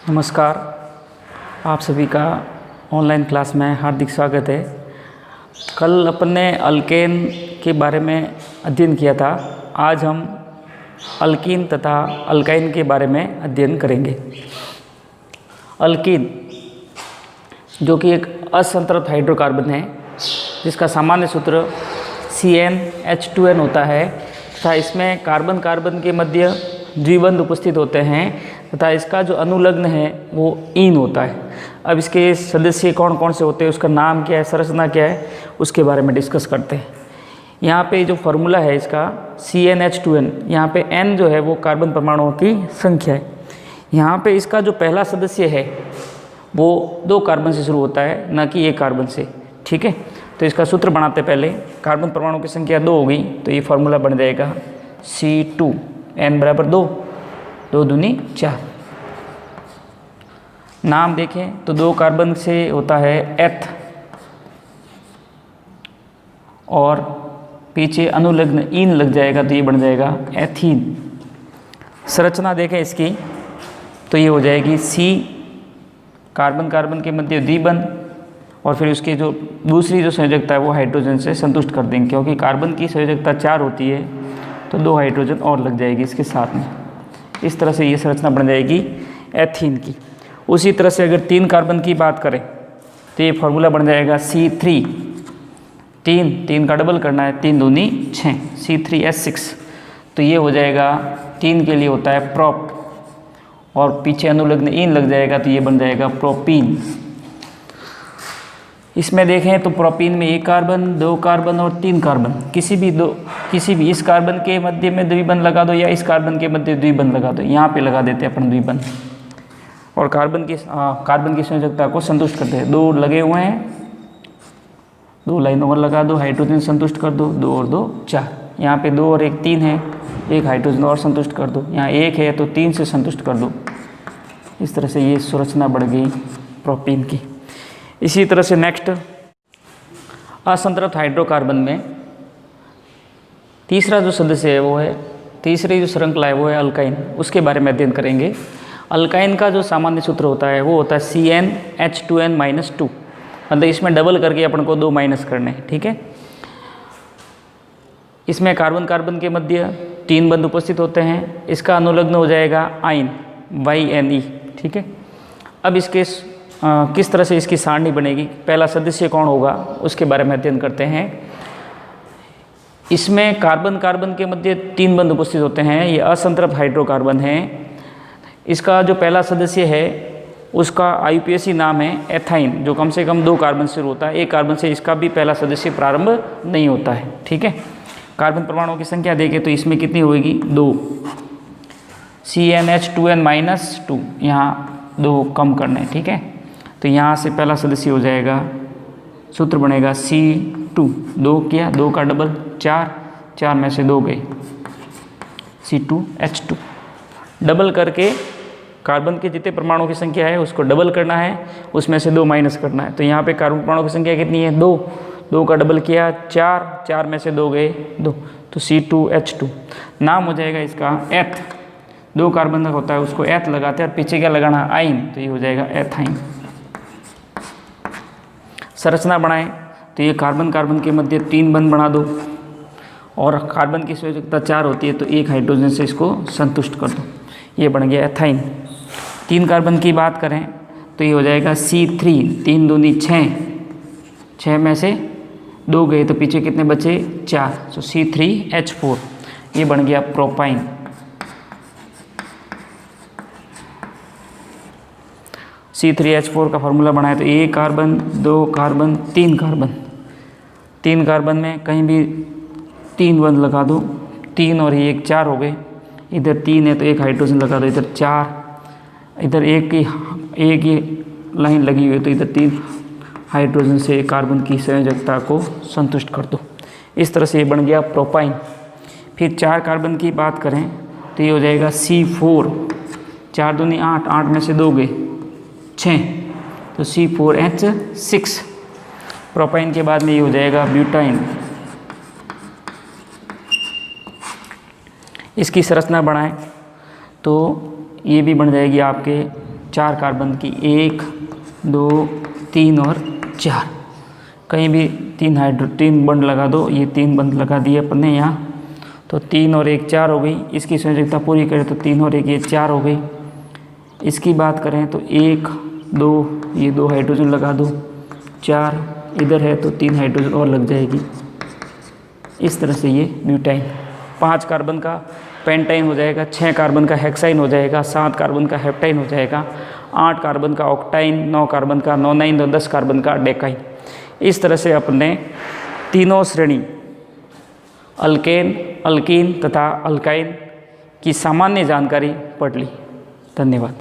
नमस्कार, आप सभी का ऑनलाइन क्लास में हार्दिक स्वागत है। कल अपन ने अल्केन के बारे में अध्ययन किया था। आज हम अल्कीन तथा अल्काइन के बारे में अध्ययन करेंगे। अल्कीन जो कि एक असंतृप्त हाइड्रोकार्बन है जिसका सामान्य सूत्र CnH2n होता है तथा इसमें कार्बन कार्बन के मध्य द्विबंध उपस्थित होते हैं तथा इसका जो अनुलग्न है वो ईन होता है। अब इसके सदस्य कौन कौन से होते हैं, उसका नाम क्या है, संरचना क्या है, उसके बारे में डिस्कस करते हैं। यहाँ पे जो फार्मूला है इसका CnH2n, यहाँ पे n जो है वो कार्बन परमाणुओं की संख्या है। यहाँ पे इसका जो पहला सदस्य है वो 2 कार्बन से शुरू होता है, न कि 1 कार्बन से। ठीक है, तो इसका सूत्र बनाते पहले कार्बन परमाणु की संख्या 2 हो गई तो ये फार्मूला बन जाएगा C2n बराबर 2, 2 दूनी 4। नाम देखें तो 2 कार्बन से होता है एथ और पीछे अनुलग्न ईन लग जाएगा तो ये बन जाएगा एथीन। संरचना देखें इसकी तो ये हो जाएगी C कार्बन कार्बन के मध्य द्विबंध और फिर उसकी जो दूसरी जो संयोजकता है वो हाइड्रोजन से संतुष्ट कर देंगे, क्योंकि कार्बन की संयोजकता 4 होती है तो 2 हाइड्रोजन और लग जाएगी इसके साथ में। इस तरह से ये संरचना बन जाएगी एथीन की। उसी तरह से अगर 3 कार्बन की बात करें तो ये फार्मूला बन जाएगा C3, 3 का डबल करना है, 3 दूनी 6, C3H6। तो ये हो जाएगा 3 के लिए होता है प्रोप और पीछे अनुलग्न ईन लग जाएगा तो ये बन जाएगा प्रोपीन। इसमें देखें तो प्रोपीन में 1 कार्बन, 2 कार्बन और 3 कार्बन, किसी भी इस कार्बन के मध्य में द्विबंध लगा दो या इस कार्बन के मध्य द्विबंध लगा दो, यहाँ पे लगा देते हैं अपन द्विबंध और कार्बन की संयोजकता को संतुष्ट करते हैं। 2 लगे हुए हैं, 2 लाइन और लगा दो, हाइड्रोजन संतुष्ट कर दो, 2 और 2 4। यहाँ पे 2 और 1 3 है, 1 हाइड्रोजन और संतुष्ट कर दो, यहाँ 1 है तो 3 से संतुष्ट कर दो। इस तरह से ये संरचना बढ़ गई प्रोपीन की। इसी तरह से नेक्स्ट असंतृप्त हाइड्रोकार्बन में तीसरा जो सदस्य है वो है, तीसरी जो श्रृंखला है वो है अल्काइन। उसके बारे में अध्ययन करेंगे। अल्काइन का जो सामान्य सूत्र होता है वो होता है CnH2n-2, मतलब इसमें डबल करके अपन को 2 माइनस करने हैं। ठीक है, इसमें कार्बन कार्बन के मध्य 3 बंध उपस्थित होते हैं। इसका अनुलग्न हो जाएगा आइन YnE। ठीक है, अब इसके किस तरह से इसकी सारणी बनेगी, पहला सदस्य कौन होगा, उसके बारे में अध्ययन करते हैं। इसमें कार्बन कार्बन के मध्य 3 बंध उपस्थित होते हैं। ये असंतृप्त हाइड्रोकार्बन है। इसका जो पहला सदस्य है उसका IUPAC नाम है एथाइन, जो कम से कम 2 कार्बन से शुरू होता है। 1 कार्बन से इसका भी पहला सदस्य प्रारंभ नहीं होता है। ठीक है, कार्बन परमाणुओं की संख्या देखें तो इसमें कितनी होगी, 2। CnH2n-2, यहाँ 2 कम करना है। ठीक है, तो यहाँ से पहला सदस्य हो जाएगा, सूत्र बनेगा C2, 2 किया, 2 का डबल 4, 4 में से 2 गए, C2H2। डबल करके कार्बन के जितने परमाणुओं की संख्या है उसको डबल करना है, उसमें से 2 माइनस करना है। तो यहाँ पे कार्बन परमाणुओं की संख्या कितनी है, 2, 2 का डबल किया 4, 4 में से 2 गए 2, तो C2H2। नाम हो जाएगा इसका एथ, 2 कार्बन का होता है उसको एथ लगाते हैं और पीछे क्या लगाना, आइन, तो ये हो जाएगा एथाइन। संरचना बनाएं तो ये कार्बन कार्बन के मध्य 3 बंध बना दो और कार्बन की संयोजकता 4 होती है तो 1 हाइड्रोजन से इसको संतुष्ट कर दो, ये बन गया एथाइन। 3 कार्बन की बात करें तो ये हो जाएगा C3, 3 दूनी 6, 6 में से 2 गए तो पीछे कितने बचे, 4, तो C3H4, ये बन गया प्रोपाइन। C3H4 का फार्मूला बनाए तो 1 कार्बन, 2 कार्बन, 3 कार्बन, 3 कार्बन में कहीं भी 3 बंध लगा दो, 3 और 1 4 हो गए। इधर 3 है तो 1 हाइड्रोजन लगा दो, इधर 4, इधर एक ही लाइन लगी हुई है तो इधर 3 हाइड्रोजन से कार्बन की संयोजकता को संतुष्ट कर दो। इस तरह से ये बन गया प्रोपाइन। फिर 4 कार्बन की बात करें तो ये हो जाएगा C4, 4 दूनी 8, 8 में से 2 गए 6, तो C4H6। प्रोपाइन के बाद में ये हो जाएगा ब्यूटाइन। इसकी संरचना बढ़ाएं तो ये भी बन जाएगी आपके 4 कार्बन की 1 2 3 और 4, कहीं भी 3 बंड लगा दो, ये 3 बंड लगा दिए अपन ने यहाँ, तो 3 और 1 4 हो गई। इसकी संयोजकता पूरी करें तो 3 और 1 ये 4 हो गई। इसकी बात करें तो 1 2 ये 2 हाइड्रोजन लगा दो, 4 इधर है तो 3 हाइड्रोजन और लग जाएगी। इस तरह से ये ब्यूटाइन, 5 कार्बन का पेंटाइन हो जाएगा, 6 कार्बन का हेक्साइन हो जाएगा, 7 कार्बन का हेप्टाइन हो जाएगा, 8 कार्बन का ऑक्टाइन, 9 कार्बन का नोनाइन और 10 कार्बन का डेकाइन। इस तरह से अपने तीनों श्रेणी अल्केन, अल्कीन तथा अल्काइन की सामान्य जानकारी पढ़ ली। धन्यवाद।